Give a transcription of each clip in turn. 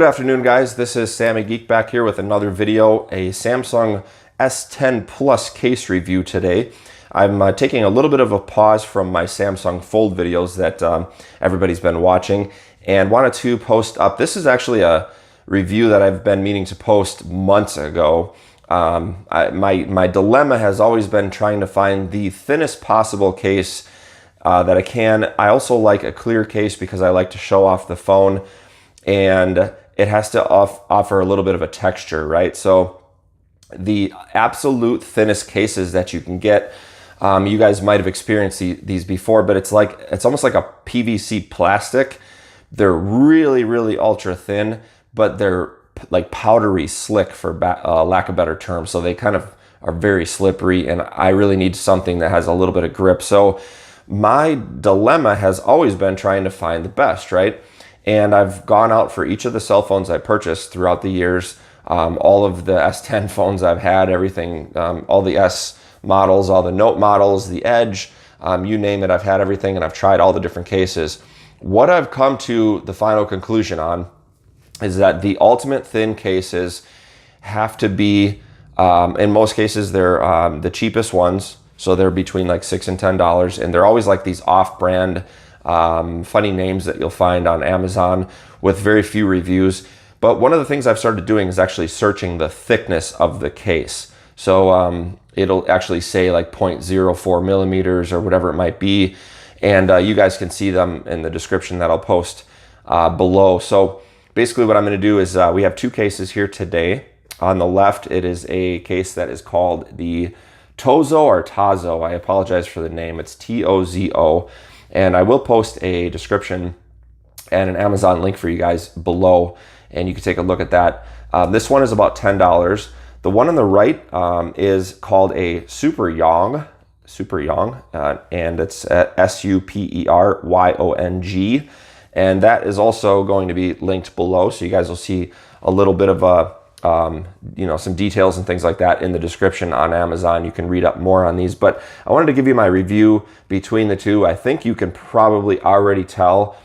Good afternoon, guys. This is Sammy Geek back here with another video, a Samsung S10 Plus case review today. I'm taking a little bit of a pause from my Samsung Fold videos that everybody's been watching and wanted to post up. This is actually a review that I've been meaning to post months ago. My dilemma has always been trying to find the thinnest possible case that I can. I also like a clear case because I like to show off the phone, and it has to offer a little bit of a texture, right? So the absolute thinnest cases that you can get, you guys might have experienced these before, but it's almost like a PVC plastic. They're really ultra thin, but they're like powdery slick, for lack of better term. So they kind of are very slippery, and I really need something that has a little bit of grip. So my dilemma has always been trying to find the best, right? And I've gone out for each of the cell phones I purchased throughout the years, all of the S10 phones I've had, everything, all the S models, all the Note models, the Edge, you name it, I've had everything, and I've tried all the different cases. What I've come to the final conclusion on is that the ultimate thin cases have to be, in most cases, they're the cheapest ones. So they're between like $6 and $10, and they're always like these off-brand funny names that you'll find on Amazon with very few reviews. But one of the things I've started doing is actually searching the thickness of the case. So it'll actually say like 0.04 millimeters or whatever it might be. And you guys can see them in the description that I'll post below. So basically what I'm going to do is we have two cases here today. On the left, it is a case that is called the Tozo or Tazo. I apologize for the name. It's Tozo. And I will post a description and an Amazon link for you guys below, and you can take a look at that. This one is about $10. The one on the right is called a Super Yong, and it's Superyong, and that is also going to be linked below, so you guys will see a little bit of a some details and things like that in the description on Amazon. You can read up more on these, but I wanted to give you my review between the two. I think you can probably already tell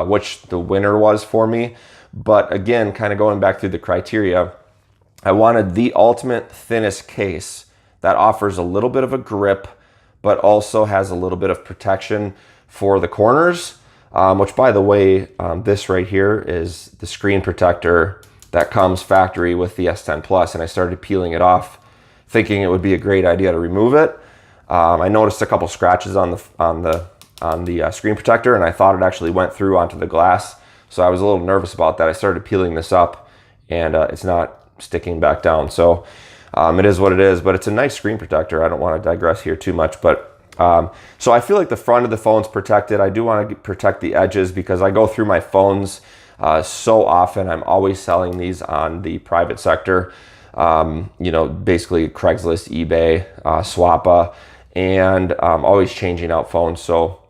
which the winner was for me, but again, kind of going back through the criteria, I wanted the ultimate thinnest case that offers a little bit of a grip, but also has a little bit of protection for the corners, which, by the way, this right here is the screen protector that comes factory with the S10 Plus, and I started peeling it off thinking it would be a great idea to remove it. I noticed a couple scratches on the screen protector, and I thought it actually went through onto the glass, so I was a little nervous about that. I started peeling this up, and it's not sticking back down, so it is what it is, but it's a nice screen protector. I don't want to digress here too much, but so I feel like the front of the phone's protected. I do want to protect the edges because I go through my phones so often. I'm always selling these on the private sector, basically Craigslist, eBay, Swappa, and always changing out phones. So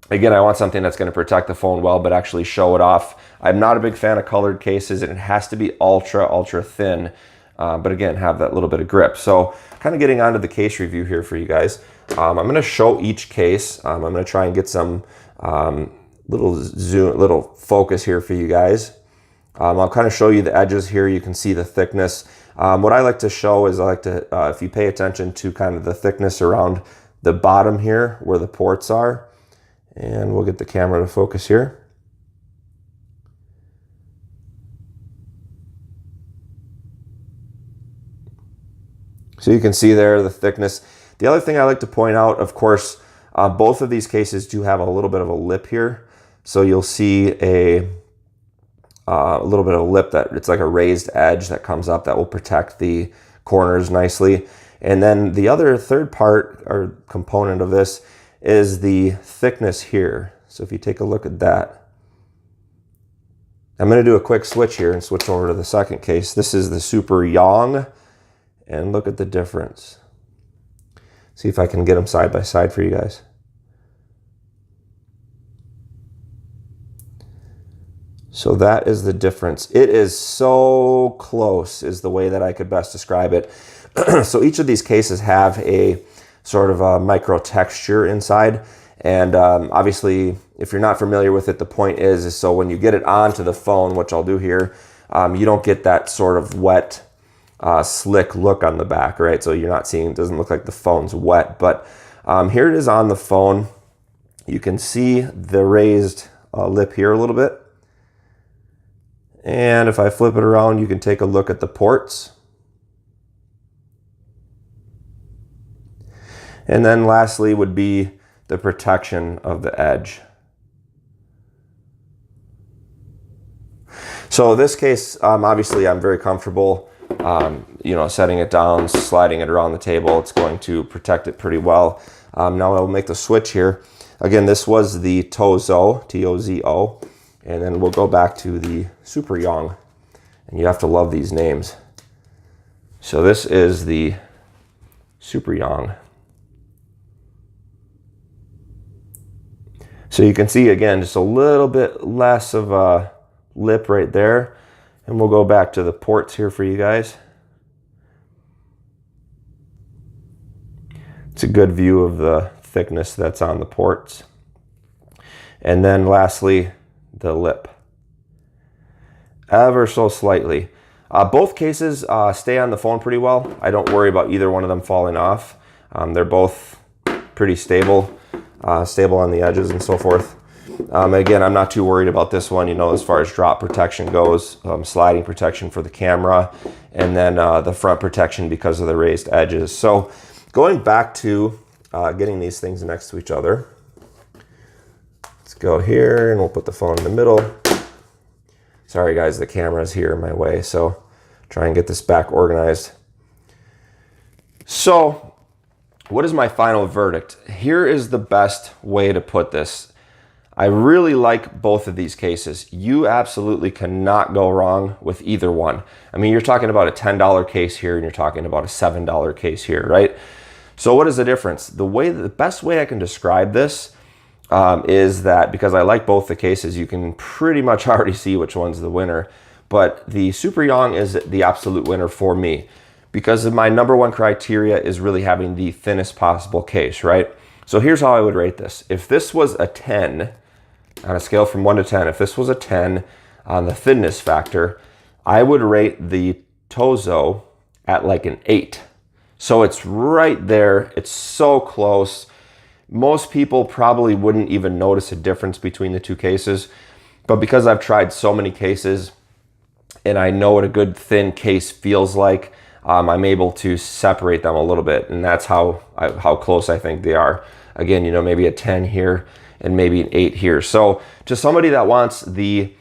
again, I want something that's going to protect the phone well, but actually show it off. I'm not a big fan of colored cases, and it has to be ultra thin, but again, have that little bit of grip. So kind of getting onto the case review here for you guys. I'm going to show each case. I'm going to try and get some little focus here for you guys. I'll kind of show you the edges here. You can see the thickness. What I like to show is if you pay attention to kind of the thickness around the bottom here where the ports are, and we'll get the camera to focus here. So you can see there the thickness. The other thing I like to point out, of course, both of these cases do have a little bit of a lip here. So you'll see a little bit of a lip that it's like a raised edge that comes up that will protect the corners nicely. And then the other third part or component of this is the thickness here. So if you take a look at that, I'm going to do a quick switch here and switch over to the second case. This is the Super Yong, and look at the difference. See if I can get them side by side for you guys. So that is the difference. It is so close is the way that I could best describe it. So each of these cases have a sort of a micro texture inside, And obviously, if you're not familiar with it, the point is so when you get it onto the phone, which I'll do here, you don't get that sort of wet, slick look on the back, right? So you're not seeing, it doesn't look like the phone's wet, but here it is on the phone. You can see the raised lip here a little bit. And if I flip it around, you can take a look at the ports. And then lastly would be the protection of the edge. So in this case, obviously I'm very comfortable, setting it down, sliding it around the table. It's going to protect it pretty well. Now I'll make the switch here. Again, this was the Tozo, T-O-Z-O. And then we'll go back to the Super Young. And you have to love these names. So this is the Super Young. So you can see, again, just a little bit less of a lip right there. And we'll go back to the ports here for you guys. It's a good view of the thickness that's on the ports. And then lastly, the lip. Ever so slightly. Both cases stay on the phone pretty well. I don't worry about either one of them falling off. They're both pretty stable. Stable on the edges and so forth. Again, I'm not too worried about this one, as far as drop protection goes, sliding protection for the camera, and then the front protection because of the raised edges. So going back to getting these things next to each other, let's go here and we'll put the phone in the middle. Sorry guys, the camera's here in my way, so try and get this back organized. So what is my final verdict? Here is the best way to put this. I really like both of these cases. You absolutely cannot go wrong with either one. I mean, you're talking about a $10 case here and you're talking about a $7 case here, right? So what is the difference? The best way I can describe this is that, because I like both the cases, you can pretty much already see which one's the winner. But the Super Young is the absolute winner for me, because my number one criteria is really having the thinnest possible case, right? So here's how I would rate this. If this was a 10, on a scale from 1 to 10, if this was a 10 on the thinness factor, I would rate the Tozo at like an 8. So it's right there. It's so close. Most people probably wouldn't even notice a difference between the two cases. But because I've tried so many cases and I know what a good thin case feels like, I'm able to separate them a little bit. And that's how close I think they are. Again, maybe a 10 here and maybe an 8 here. So to somebody that wants the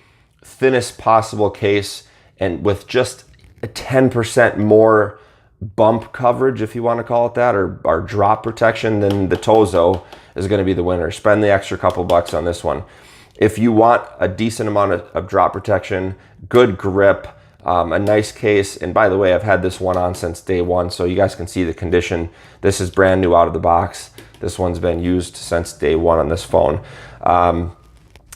thinnest possible case and with just a 10% more bump coverage, if you want to call it that, or drop protection, then the Tozo is going to be the winner. Spend the extra couple bucks on this one. If you want a decent amount of drop protection, good grip, a nice case, and by the way, I've had this one on since day one, so you guys can see the condition. This is brand new out of the box. This one's been used since day one on this phone. And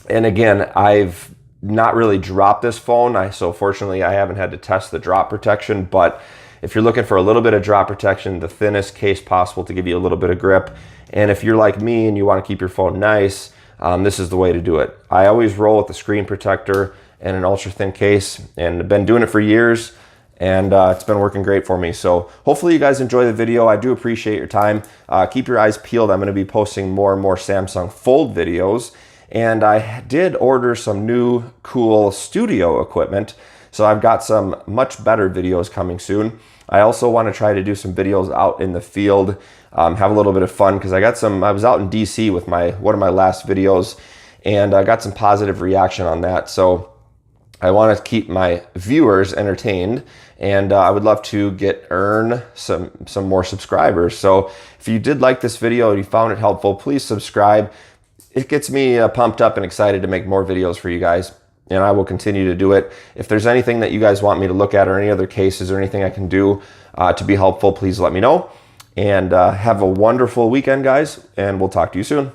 again, I've not really dropped this phone, so fortunately I haven't had to test the drop protection, but if you're looking for a little bit of drop protection, the thinnest case possible to give you a little bit of grip, and if you're like me and you want to keep your phone nice, this is the way to do it. I always roll with the screen protector and an ultra thin case, and I've been doing it for years, and it's been working great for me. So hopefully you guys enjoy the video. I do appreciate your time. Keep your eyes peeled. I'm going to be posting more and more Samsung Fold videos, and I did order some new cool studio equipment. So I've got some much better videos coming soon. I also want to try to do some videos out in the field, have a little bit of fun, because I was out in DC with one of my last videos, and I got some positive reaction on that. So I want to keep my viewers entertained, and I would love to earn some more subscribers. So if you did like this video and you found it helpful, please subscribe. It gets me pumped up and excited to make more videos for you guys, and I will continue to do it. If there's anything that you guys want me to look at, or any other cases, or anything I can do to be helpful, please let me know. And have a wonderful weekend, guys, and we'll talk to you soon.